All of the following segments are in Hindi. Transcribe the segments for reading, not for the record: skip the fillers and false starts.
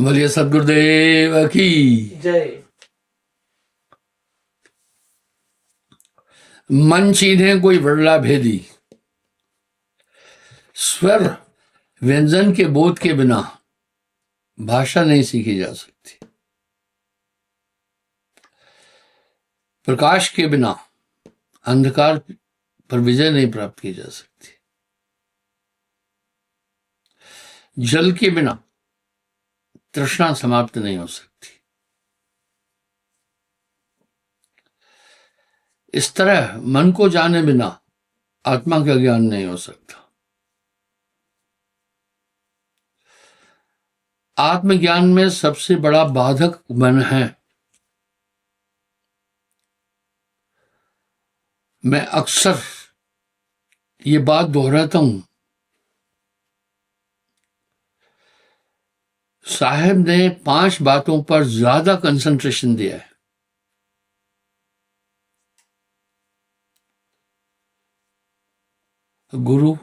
बोलिए सदगुरुदेव की जय। मन चीन्हे कोई बड़ला भेदी, स्वर व्यंजन के बोध के बिना भाषा नहीं सीखी जा सकती। प्रकाश के बिना अंधकार पर विजय नहीं प्राप्त की जा सकती। जल के बिना तृष्णा समाप्त नहीं हो सकती। इस तरह मन को जाने बिना आत्मा का ज्ञान नहीं हो सकता। आत्मज्ञान में सबसे बड़ा बाधक मन है। मैं अक्सर ये बात दोहराता हूं। साहेब ने 5 बातों पर ज्यादा कंसंट्रेशन दिया है। गुरु,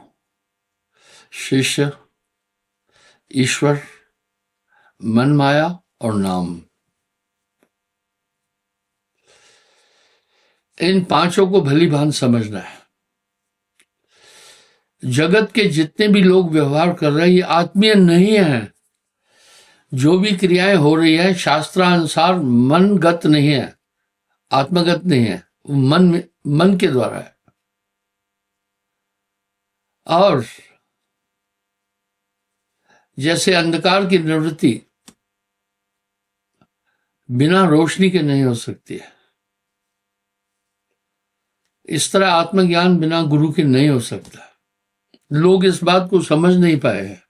शिष्य, ईश्वर, मन माया और नाम। इन 5 को भली भांति समझना है। जगत के जितने भी लोग व्यवहार कर रहे हैं ये आत्मीय नहीं है। जो भी क्रियाएं हो रही है शास्त्रानुसार मनगत नहीं है, आत्मगत नहीं है, मन के द्वारा है। और जैसे अंधकार की निवृत्ति बिना रोशनी के नहीं हो सकती है, इस तरह आत्मज्ञान बिना गुरु के नहीं हो सकता। लोग इस बात को समझ नहीं पाए हैं।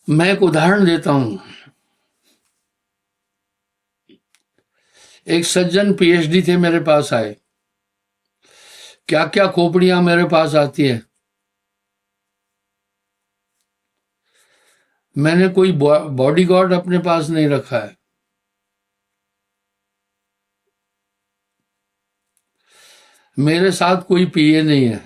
मैं एक उदाहरण देता हूं। एक सज्जन पीएचडी थे, मेरे पास आए। क्या क्या खोपड़ियां मेरे पास आती है। मैंने कोई बॉडीगार्ड अपने पास नहीं रखा है। मेरे साथ कोई पीए नहीं है।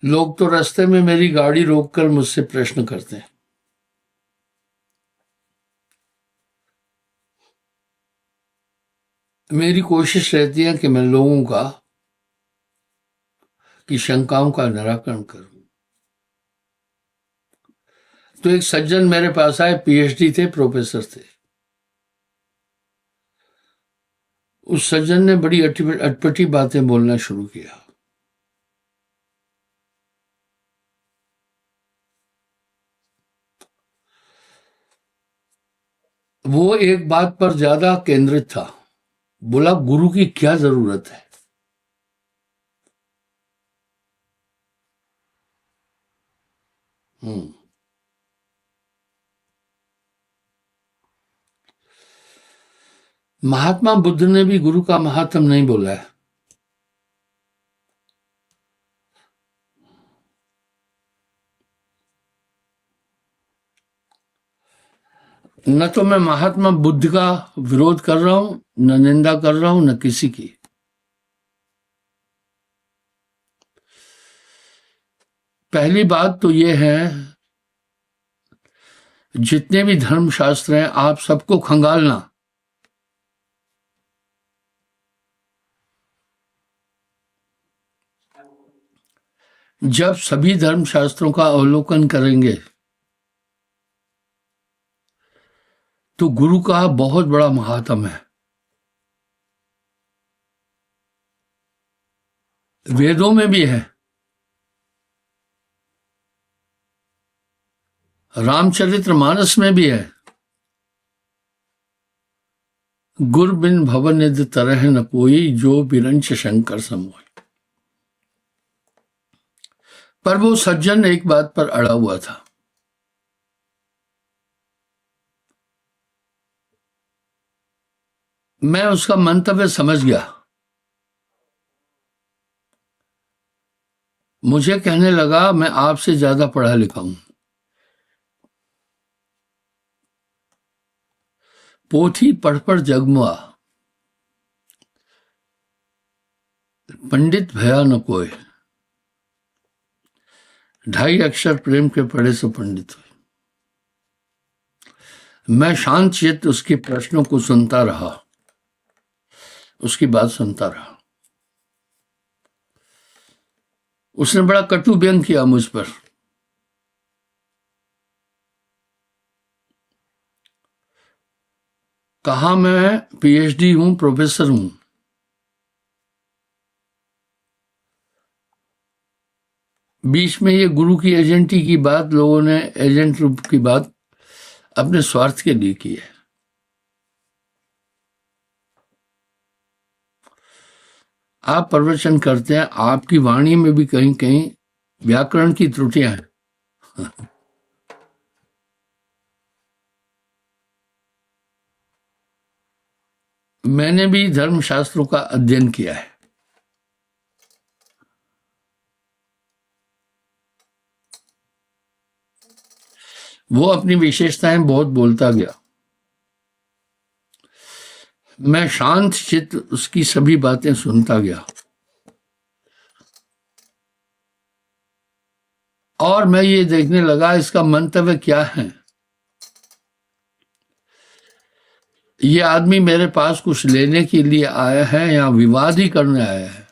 लोग तो रास्ते में मेरी गाड़ी रोककर मुझसे प्रश्न करते हैं। मेरी कोशिश रहती है कि मैं लोगों की शंकाओं का निराकरण करूं। तो एक सज्जन मेरे पास आए, पीएचडी थे, प्रोफेसर थे। उस सज्जन ने बड़ी अटपटी बातें बोलना शुरू किया। वो एक बात पर ज्यादा केंद्रित था। बोला, गुरु की क्या जरूरत है। महात्मा बुद्ध ने भी गुरु का महात्म नहीं बोला है। न तो मैं महात्मा बुद्ध का विरोध कर रहा हूं, न निंदा कर रहा हूं, न किसी की। पहली बात तो यह है, जितने भी धर्मशास्त्र हैं आप सबको खंगालना। जब सभी धर्मशास्त्रों का अवलोकन करेंगे तो गुरु का बहुत बड़ा महात्म है। वेदों में भी है, रामचरितमानस में भी है। गुर बिन भवन निध तरह न कोई, जो बिरंच शंकर समोई। पर वो सज्जन एक बात पर अड़ा हुआ था। मैं उसका मंतव्य समझ गया। मुझे कहने लगा, मैं आपसे ज्यादा पढ़ा लिखा हूं, पोथी पढ़ पढ़ जगमुआ, पंडित भया न कोई। ढाई अक्षर प्रेम के पढ़े सो पंडित हुए। मैं शांत चित्त उसके प्रश्नों को सुनता रहा, उसकी बात सुनता रहा। उसने बड़ा कटु व्यंग किया मुझ पर। कहा मैं पीएचडी हूं, प्रोफेसर हूं। बीच में ये गुरु की एजेंटी की बात, लोगों ने एजेंट रूप की बात अपने स्वार्थ के लिए की है। आप प्रवचन करते हैं, आपकी वाणी में भी कहीं कहीं व्याकरण की त्रुटियां हैं। मैंने भी धर्मशास्त्रों का अध्ययन किया है। वो अपनी विशेषताएं बहुत बोलता गया। मैं शांत चित्त उसकी सभी बातें सुनता गया और मैं ये देखने लगा इसका मंतव्य क्या है। ये आदमी मेरे पास कुछ लेने के लिए आया है या विवाद ही करने आया है।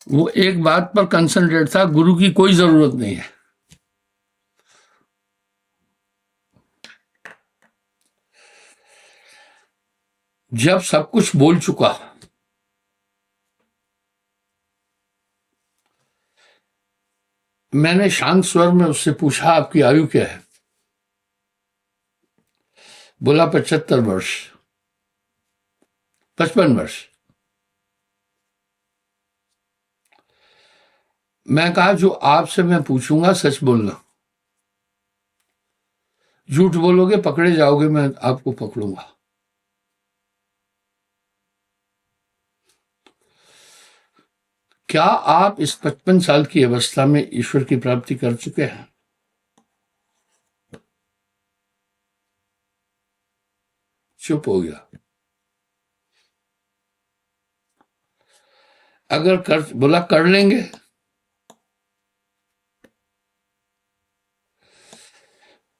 वो एक बात पर कंसंट्रेट था, गुरु की कोई जरूरत नहीं है। जब सब कुछ बोल चुका, मैंने शांत स्वर में उससे पूछा, आपकी आयु क्या है? बोला 75 वर्ष, 55 वर्ष। मैं कहा, जो आपसे मैं पूछूंगा सच बोलना, झूठ बोलोगे पकड़े जाओगे, मैं आपको पकड़ूंगा। क्या आप इस 55 साल की अवस्था में ईश्वर की प्राप्ति कर चुके हैं? चुप हो गया। अगर बोला कर लेंगे।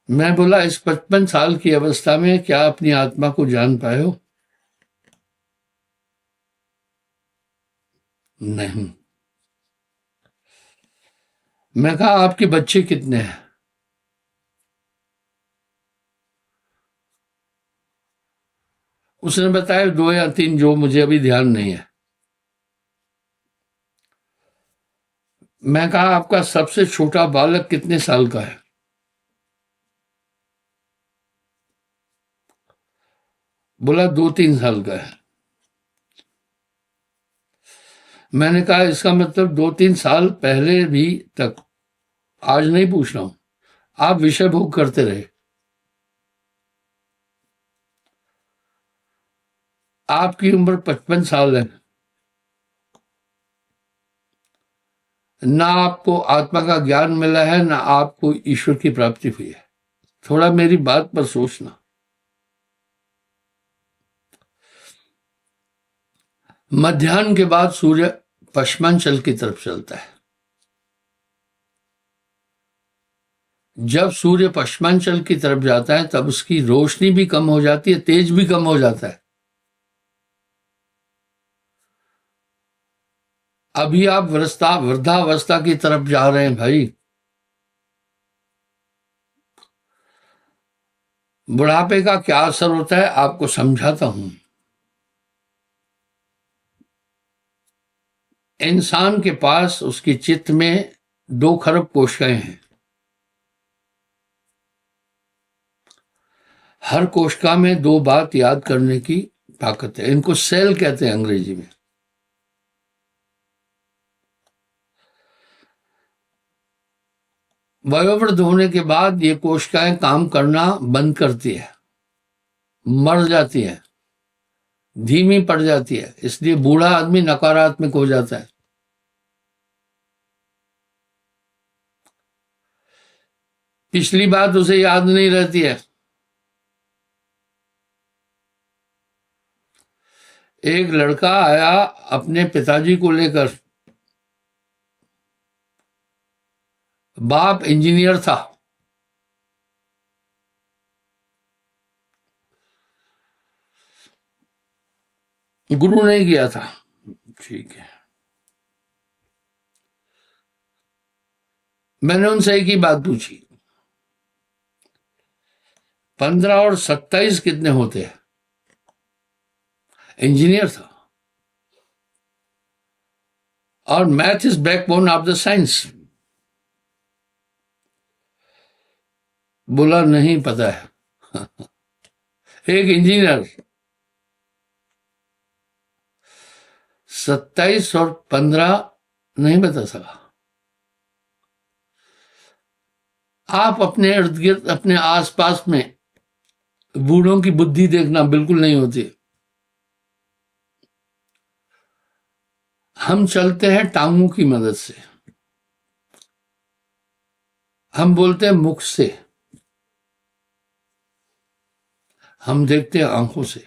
मैं बोला, इस 55 साल की अवस्था में क्या अपनी आत्मा को जान पाए हो? नहीं। मैं कहा, आपके बच्चे कितने हैं? उसने बताया 2 या 3, जो मुझे अभी ध्यान नहीं है। मैं कहा, आपका सबसे छोटा बालक कितने साल का है? बोला 2-3 साल का है। मैंने कहा, इसका मतलब 2-3 साल पहले भी तक, आज नहीं पूछ रहा हूं, आप विषय भोग करते रहे। आपकी उम्र 55 साल है, ना आपको आत्मा का ज्ञान मिला है, ना आपको ईश्वर की प्राप्ति हुई है। थोड़ा मेरी बात पर सोचना। मध्याह्न के बाद सूर्य पश्चिमांचल की तरफ चलता है। जब सूर्य पश्चिमांचल की तरफ जाता है तब उसकी रोशनी भी कम हो जाती है, तेज भी कम हो जाता है। अभी आप वृद्धावस्था की तरफ जा रहे हैं भाई। बुढ़ापे का क्या असर होता है आपको समझाता हूं। इंसान के पास उसके चित्त में 2 खरब कोशिकाएं हैं। हर कोशिका में 2 बात याद करने की ताकत है। इनको सेल कहते हैं अंग्रेजी में। वयोवृद्ध होने के बाद ये कोशिकाएं काम करना बंद करती है, मर जाती है, धीमी पड़ जाती है। इसलिए बूढ़ा आदमी नकारात्मक हो जाता है। पिछली बात उसे याद नहीं रहती है। एक लड़का आया अपने पिताजी को लेकर बाप इंजीनियर था, गुरु नहीं किया था। ठीक है, मैंने उनसे एक ही बात पूछी, 15 और 27 कितने होते हैं? इंजीनियर था, और math is backbone of the science. बोला नहीं पता है। एक इंजीनियर 27 और 15 नहीं बता सका। आप अपने इर्द गिर्द, अपने आसपास में बूढ़ों की बुद्धि देखना बिल्कुल नहीं होती। हम चलते हैं टांगों की मदद से, हम बोलते हैं मुख से, हम देखते हैं आंखों से।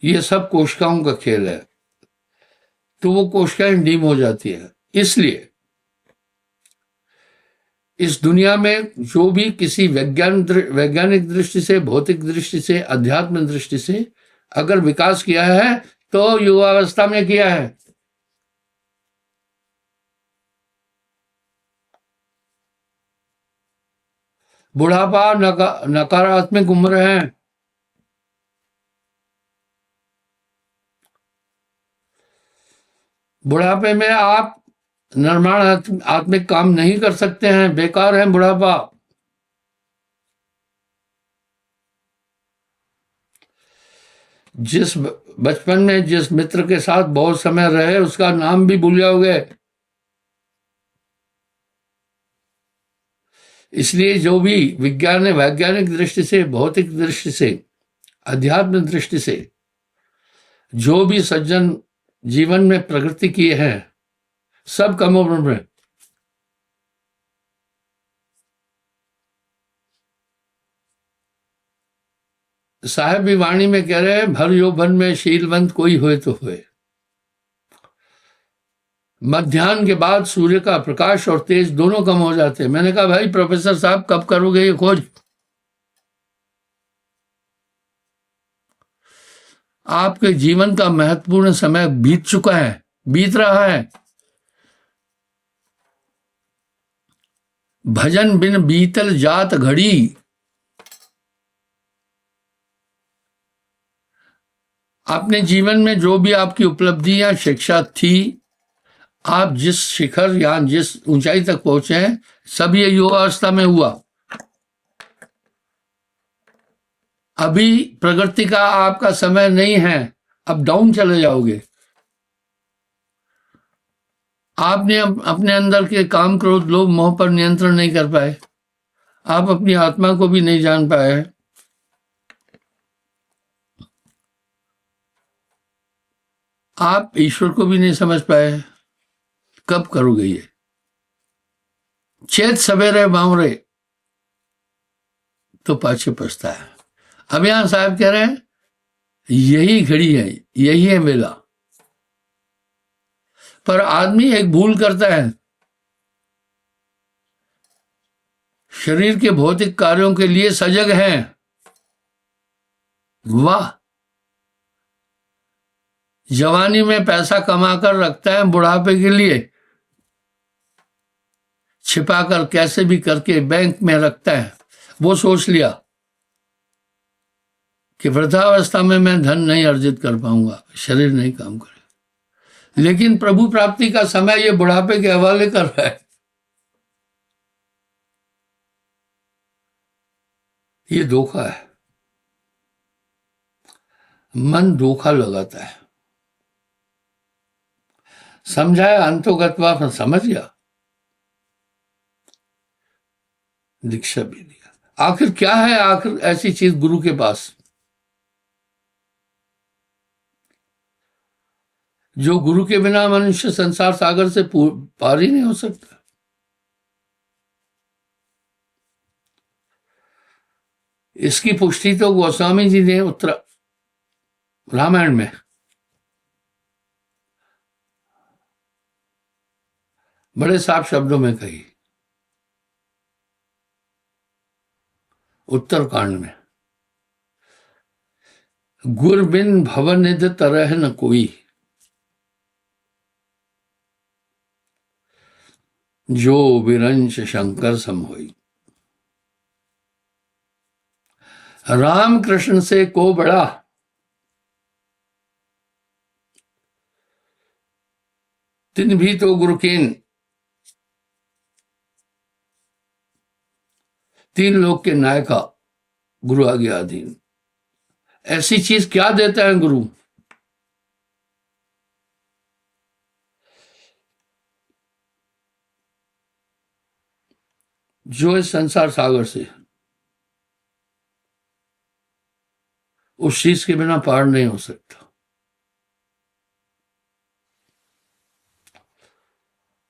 ये सब कोशिकाओं का खेल है, तो वो कोशिकाएं डीम हो जाती है। इसलिए इस दुनिया में जो भी किसी वैज्ञानिक दृष्टि से, भौतिक दृष्टि से, अध्यात्म दृष्टि से अगर विकास किया है तो युवावस्था में किया है। बुढ़ापा नकारात्मक उम्र है। बुढ़ापे में आप निर्माणात्मक काम नहीं कर सकते हैं, बेकार है बुढ़ापा। जिस बचपन में जिस मित्र के साथ बहुत समय रहे उसका नाम भी भूल जाओगे। इसलिए जो भी वैज्ञानिक दृष्टि से, भौतिक दृष्टि से, अध्यात्म दृष्टि से जो भी सज्जन जीवन में प्रगति किए हैं, सब कम उम्र में। साहेब भी वाणी में कह रहे हैं, भर यौवन में शीलवंत कोई होए तो होए। मध्याह्न के बाद सूर्य का प्रकाश और तेज दोनों कम हो जाते हैं। मैंने कहा भाई प्रोफेसर साहब कब करोगे ये खोज? आपके जीवन का महत्वपूर्ण समय बीत चुका है, बीत रहा है। भजन बिन बीतल जात घड़ी। अपने जीवन में जो भी आपकी उपलब्धियां, शिक्षा थी, आप जिस शिखर या जिस ऊंचाई तक पहुंचे हैं, सब ये युवावस्था में हुआ। अभी प्रगति का आपका समय नहीं है, अब डाउन चले जाओगे। आपने अपने अंदर के काम, क्रोध, लोभ, मोह पर नियंत्रण नहीं कर पाए। आप अपनी आत्मा को भी नहीं जान पाए। आप ईश्वर को भी नहीं समझ पाए। कब करोगे ये? चेत सवेरे बावरे तो पाछे पछता है। अब यहां साहब कह रहे हैं यही घड़ी है, यही है मेला। पर आदमी एक भूल करता है, शरीर के भौतिक कार्यों के लिए सजग है। वाह, जवानी में पैसा कमाकर रखता है, बुढ़ापे के लिए छिपाकर कैसे भी करके बैंक में रखता है। वो सोच लिया कि वृद्धावस्था में मैं धन नहीं अर्जित कर पाऊंगा, शरीर नहीं काम करे। लेकिन प्रभु प्राप्ति का समय ये बुढ़ापे के हवाले कर रहा है। ये धोखा है, मन धोखा लगाता है। समझाया अंतोगतवा, समझ गया, दीक्षा भी दिया। आखिर क्या है, आखिर ऐसी चीज गुरु के पास जो गुरु के बिना मनुष्य संसार सागर से पार ही नहीं हो सकता। इसकी पुष्टि तो गोस्वामी जी ने उत्तर रामायण में बड़े साफ शब्दों में कही उत्तरकांड में, गुर बिन भवनिध तरह न कोई, जो विरंश शंकर सम होई। राम कृष्ण से को बड़ा, तिन भी तो गुरुकीन, तीन लोग के नायका गुरु आज्ञा अधीन। ऐसी चीज क्या देता है गुरु? जो इस संसार सागर से उस चीज के बिना पार नहीं हो सकता।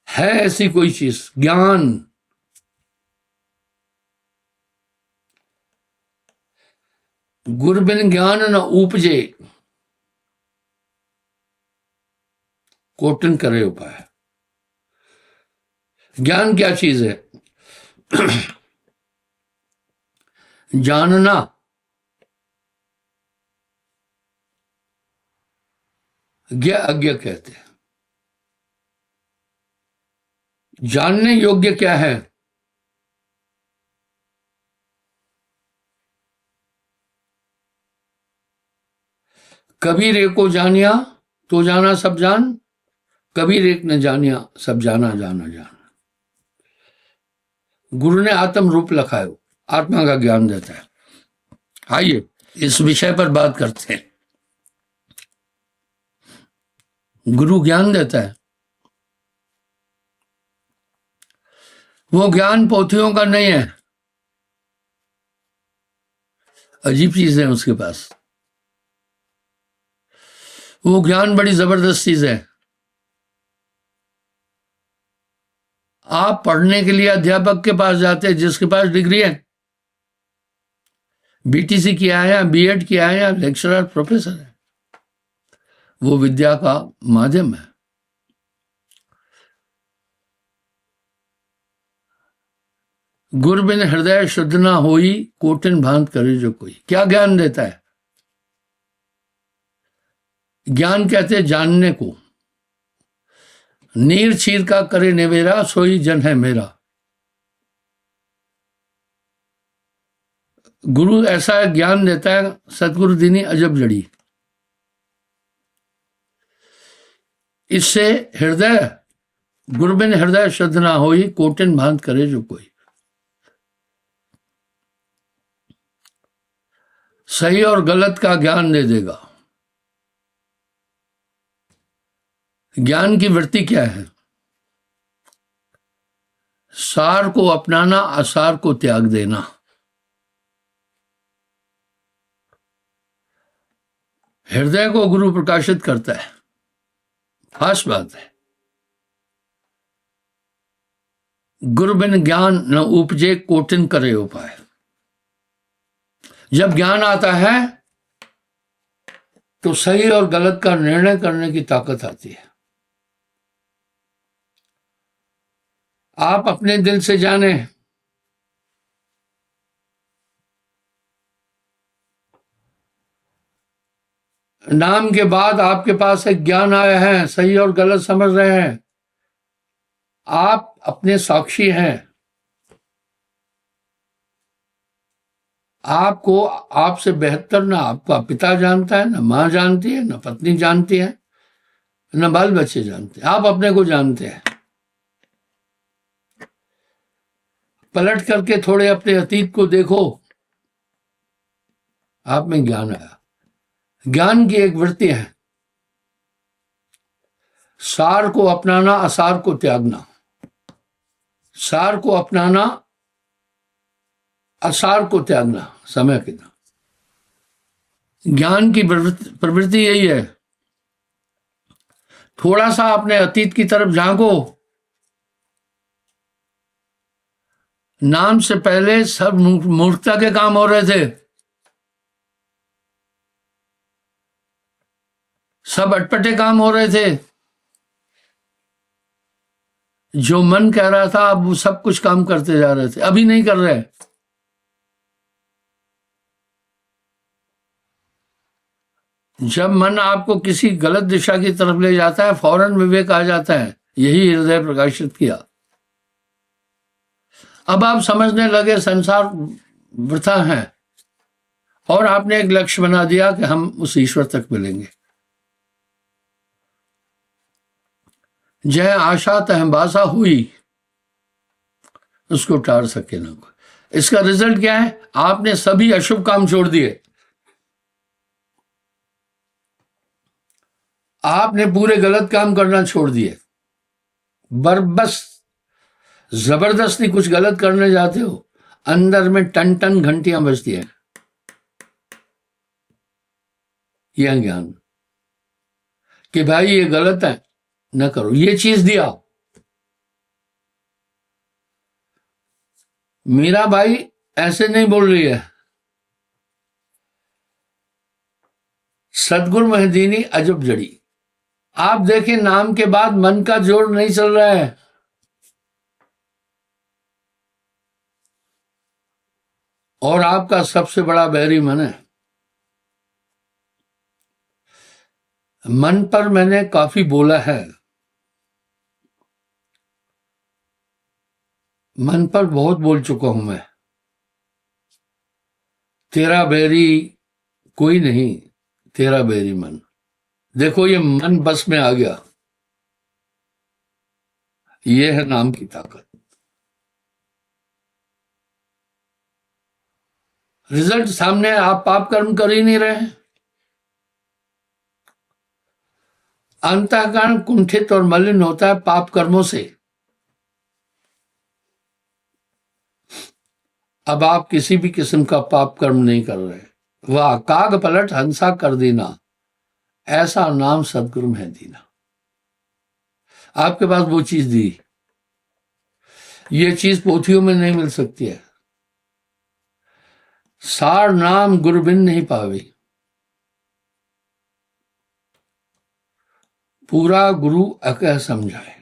है ऐसी कोई चीज? ज्ञान। गुर बिन ज्ञान न उपजे, कोटन करे उपाय। ज्ञान क्या चीज है? जानना, ज्ञ अज्ञ कहते हैं। जानने योग्य क्या है? कबीर एक को जानिया तो जाना सब जान, कबीर एक ने जानिया सब जाना जाना जान। गुरु ने आत्म रूप लखायो, आत्मा का ज्ञान देता है। आइए इस विषय पर बात करते हैं। गुरु ज्ञान देता है, वो ज्ञान पोथियों का नहीं है, अजीब चीज है उसके पास। वो ज्ञान बड़ी जबरदस्त चीज है। आप पढ़ने के लिए अध्यापक के पास जाते हैं जिसके पास डिग्री है, बीटीसी किया है या बीएड किया है या लेक्चरर प्रोफेसर है, वो विद्या का माध्यम है। गुर बिन हृदय शुद्ध ना होई, कोटिन भांत करे जो कोई। क्या ज्ञान देता है? ज्ञान कहते हैं जानने को। नीर छीर का करे निवेरा, सोई जन है मेरा। गुरु ऐसा ज्ञान देता है, सतगुरु दीनी अजब जड़ी। इससे हृदय, गुरु बिन हृदय शुद्ध ना होई, कोटिन भांत करे जो कोई। सही और गलत का ज्ञान दे देगा। ज्ञान की वृत्ति क्या है? सार को अपनाना, असार को त्याग देना। हृदय को गुरु प्रकाशित करता है, खास बात है। गुरु बिन ज्ञान न उपजे, कोटिन करे उपाय। जब ज्ञान आता है तो सही और गलत का निर्णय करने की ताकत आती है। आप अपने दिल से जाने, नाम के बाद आपके पास एक ज्ञान आया है, सही और गलत समझ रहे हैं, आप अपने साक्षी हैं। आपको आपसे बेहतर ना आपका पिता जानता है, ना मां जानती है, ना पत्नी जानती है, ना बाल बच्चे जानते हैं। आप अपने को जानते हैं। पलट करके थोड़े अपने अतीत को देखो, आप में ज्ञान आया। ज्ञान की एक वृत्ति है, सार को अपनाना, असार को त्यागना। सार को अपनाना, असार को त्यागना, समय के नाम। ज्ञान की प्रवृत्ति यही है। थोड़ा सा अपने अतीत की तरफ झांको। नाम से पहले सब मूर्खता के काम हो रहे थे, सब अटपटे काम हो रहे थे। जो मन कह रहा था आप वो सब कुछ काम करते जा रहे थे, अभी नहीं कर रहे। जब मन आपको किसी गलत दिशा की तरफ ले जाता है फौरन विवेक आ जाता है, यही हृदय प्रकाशित किया। अब आप समझने लगे संसार वृथा है, और आपने एक लक्ष्य बना दिया कि हम उस ईश्वर तक मिलेंगे। जय आशा तह बासा हुई, उसको टार सके ना कोई। इसका रिजल्ट क्या है? आपने सभी अशुभ काम छोड़ दिए, आपने पूरे गलत काम करना छोड़ दिए। बस जबरदस्ती कुछ गलत करने जाते हो, अंदर में टन टन घंटियां बजती हैं। यह ज्ञान कि भाई ये गलत है, न करो, ये चीज दिया। मीरा भाई ऐसे नहीं बोल रही है, सदगुरु महदीनी अजब जड़ी। आप देखें नाम के बाद मन का जोर नहीं चल रहा है, और आपका सबसे बड़ा बैरी मन है। मन पर मैंने काफी बोला है, मन पर बहुत बोल चुका हूं मैं। तेरा बैरी कोई नहीं, तेरा बैरी मन। देखो ये मन बस में आ गया, ये है नाम की ताकत। रिजल्ट सामने, आप पाप कर्म कर ही नहीं रहे। अंतःकरण कुंठित और मलिन होता है पाप कर्मों से। अब आप किसी भी किस्म का पाप कर्म नहीं कर रहे। वाह, काग पलट हंसा कर देना, ऐसा नाम सदगुरु है दीना। आपके पास वो चीज दी, ये चीज पोथियों में नहीं मिल सकती है। सार नाम गुरबिन नहीं पावे, पूरा गुरु अकह समझाए।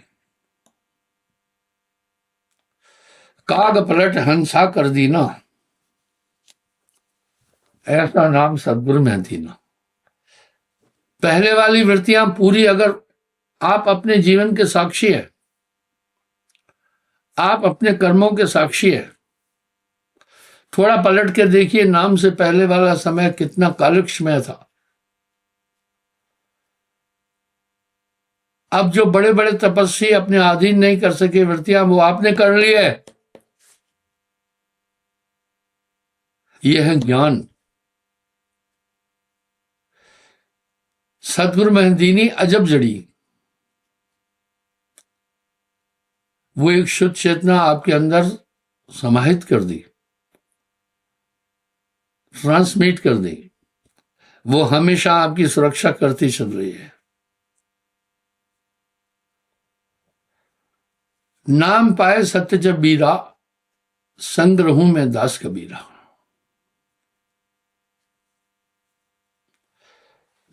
काग पलट हंसा कर दीना, ऐसा नाम सदगुरु में दीना। पहले वाली वृत्तियां पूरी, अगर आप अपने जीवन के साक्षी है, आप अपने कर्मों के साक्षी है, थोड़ा पलट के देखिए नाम से पहले वाला समय कितना कालक्षमय था। अब जो बड़े बड़े तपस्वी अपने अधीन नहीं कर सके वृत्तियां, वो आपने कर ली है। यह है ज्ञान। सदगुरु महदीनी अजब जड़ी, वो एक शुद्ध चेतना आपके अंदर समाहित कर दी, ट्रांसमिट कर दी। वो हमेशा आपकी सुरक्षा करती चल रही है। नाम पाए सत्य जब बीरा, संग रहूं मैं दास कबीरा।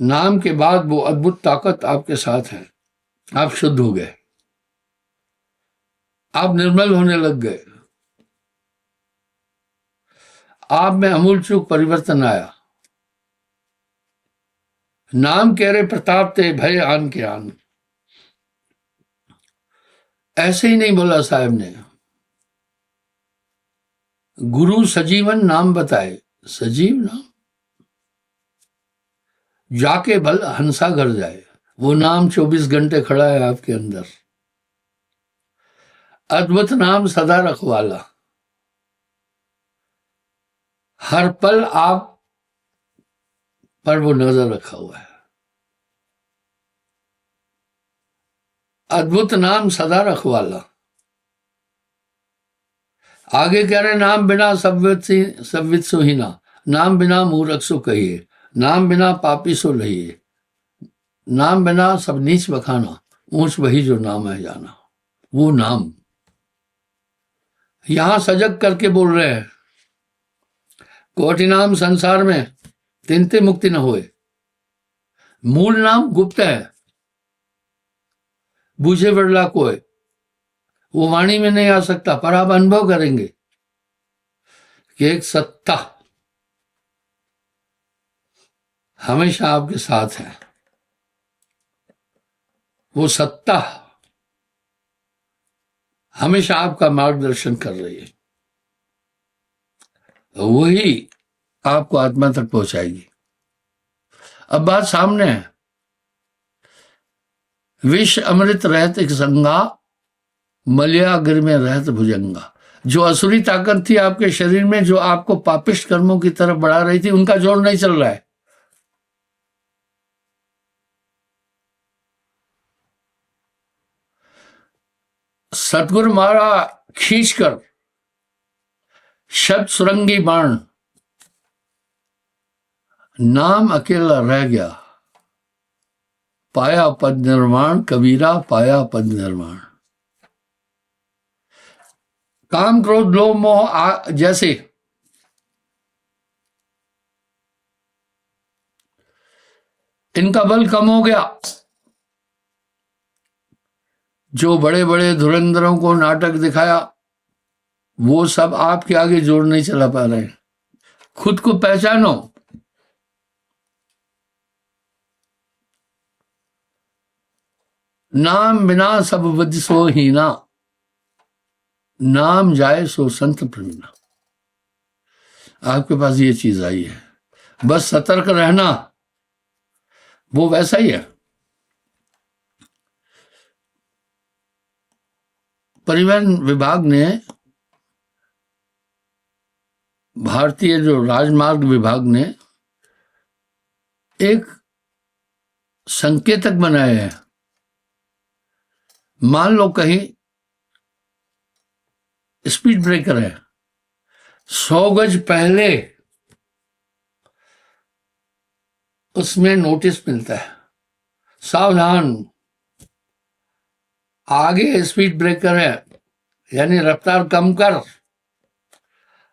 नाम के बाद वो अद्भुत ताकत आपके साथ है। आप शुद्ध हो गए, आप निर्मल होने लग गए, आप में अमूलचूक परिवर्तन आया। नाम कह रहे प्रताप ते भय आन के आन, ऐसे ही नहीं बोला साहब ने। गुरु सजीवन नाम बताए, सजीव नाम, जाके भल हंसा घर जाए। वो नाम 24 घंटे खड़ा है आपके अंदर। अद्भुत नाम सदा रखवाला, हर पल आप पर वो नजर रखा हुआ है। अद्भुत नाम सदा रखवाला। आगे कह रहे नाम बिना सवित सुहीना, नाम बिना मूर्ख सो कहिए, नाम बिना पापी सो लहिए, नाम बिना सब नीच बखाना, ऊंच वही जो नाम है जाना। वो नाम यहां सजग करके बोल रहे हैं, कोटि नाम संसार में तिनते मुक्ति न होए। मूल नाम गुप्त है, बूझे बड़ला कोय, वो वाणी में नहीं आ सकता, पर आप अनुभव करेंगे कि एक सत्ता हमेशा आपके साथ है। वो सत्ता हमेशा आपका मार्गदर्शन कर रही है, वही आपको आत्मा तक पहुंचाएगी। अब बात सामने है, विष अमृत रहत एक संगा, मलयाग्र में रहत भुजंगा। जो असुरी ताकत थी आपके शरीर में, जो आपको पापिष्ट कर्मों की तरफ बढ़ा रही थी, उनका जोर नहीं चल रहा है। सतगुरु मारा खींचकर शत सुरंगी बाण, नाम अकेला रह गया, पाया पद निर्माण। कबीरा पाया पद निर्माण। काम क्रोध लोभ मोह जैसे इनका बल कम हो गया। जो बड़े बड़े धुरंधरों को नाटक दिखाया, वो सब आपके आगे जोर नहीं चला पा रहे। खुद को पहचानो। नाम बिना सब वध सो हीना, नाम जाए सो संत प्रवीणा। आपके पास ये चीज आई है, बस सतर्क रहना। वो वैसा ही है। परिवहन विभाग ने, भारतीय जो राजमार्ग विभाग ने एक संकेतक बनाया है। मान लो कहीं स्पीड ब्रेकर है, 100 गज पहले उसमें नोटिस मिलता है, सावधान, आगे स्पीड ब्रेकर है, यानी रफ्तार कम कर,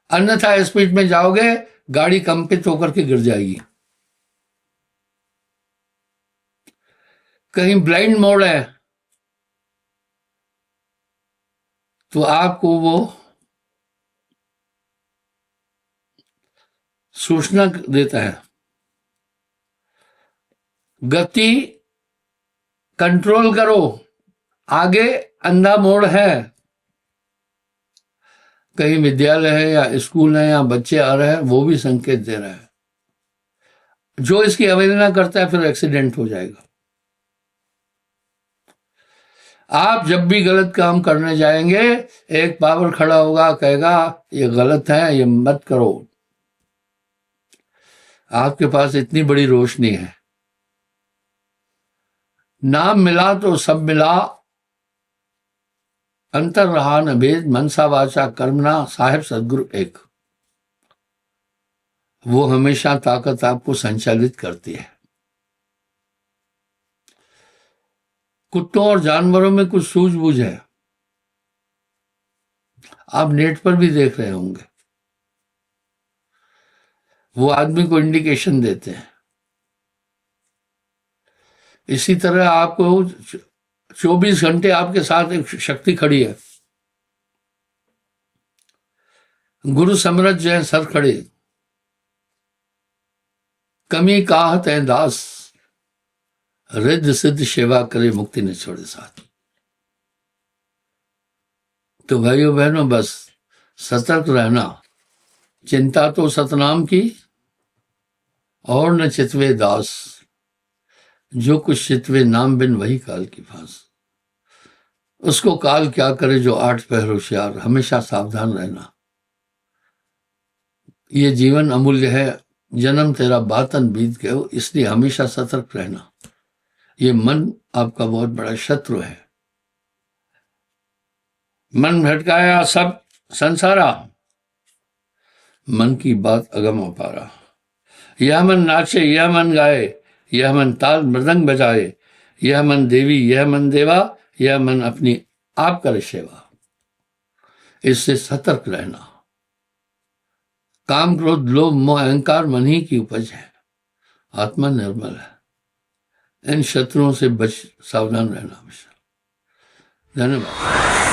अन्यथा स्पीड में जाओगे गाड़ी कंपित होकर के गिर जाएगी। कहीं ब्लाइंड मोड है तो आपको वो सूचना देता है। गति कंट्रोल करो, आगे अंधा मोड़ है। कहीं विद्यालय है या स्कूल है या बच्चे आ रहे हैं, वो भी संकेत दे रहा है। जो इसकी अवहेलना करता है फिर एक्सीडेंट हो जाएगा। आप जब भी गलत काम करने जाएंगे, एक पावर खड़ा होगा, कहेगा ये गलत है, ये मत करो। आपके पास इतनी बड़ी रोशनी है। नाम मिला तो सब मिला, अंतर रहा न भेद, मनसा वाचा कर्मना, साहेब सदगुरु एक। वो हमेशा ताकत आपको संचालित करती है। कुत्तों और जानवरों में कुछ सूझबूझ है, आप नेट पर भी देख रहे होंगे। वो आदमी को इंडिकेशन देते हैं। इसी तरह आपको 24 घंटे आपके साथ एक शक्ति खड़ी है। गुरु समरथ जय सर खड़े, कमी काहत है दास, रिद्ध सिद्ध सेवा करे, मुक्ति ने छोड़े साथ। तो भाइयों बहनों, बस सतर्क रहना। चिंता तो सतनाम की और न चितवे दास, जो कुछ चितवे नाम बिन वही काल की फांस। उसको काल क्या करे जो 8 पहर होशियार। हमेशा सावधान रहना। ये जीवन अमूल्य है, जन्म तेरा बातन बीत गयो, इसलिए हमेशा सतर्क रहना। ये मन आपका बहुत बड़ा शत्रु है। मन भटकाया सब संसारा, मन की बात अगम अपारा। यह मन नाचे, यह मन गाए, यह मन ताल मृदंग बजाए, यह मन देवी, यह मन देवा, यह मन अपनी आप करे सेवा। इससे सतर्क रहना। काम क्रोध लोभ मोह अहंकार मन ही की उपज है। आत्मा निर्मल है। इन शत्रुओं से बच सावधान रहना हमेशा। धन्यवाद।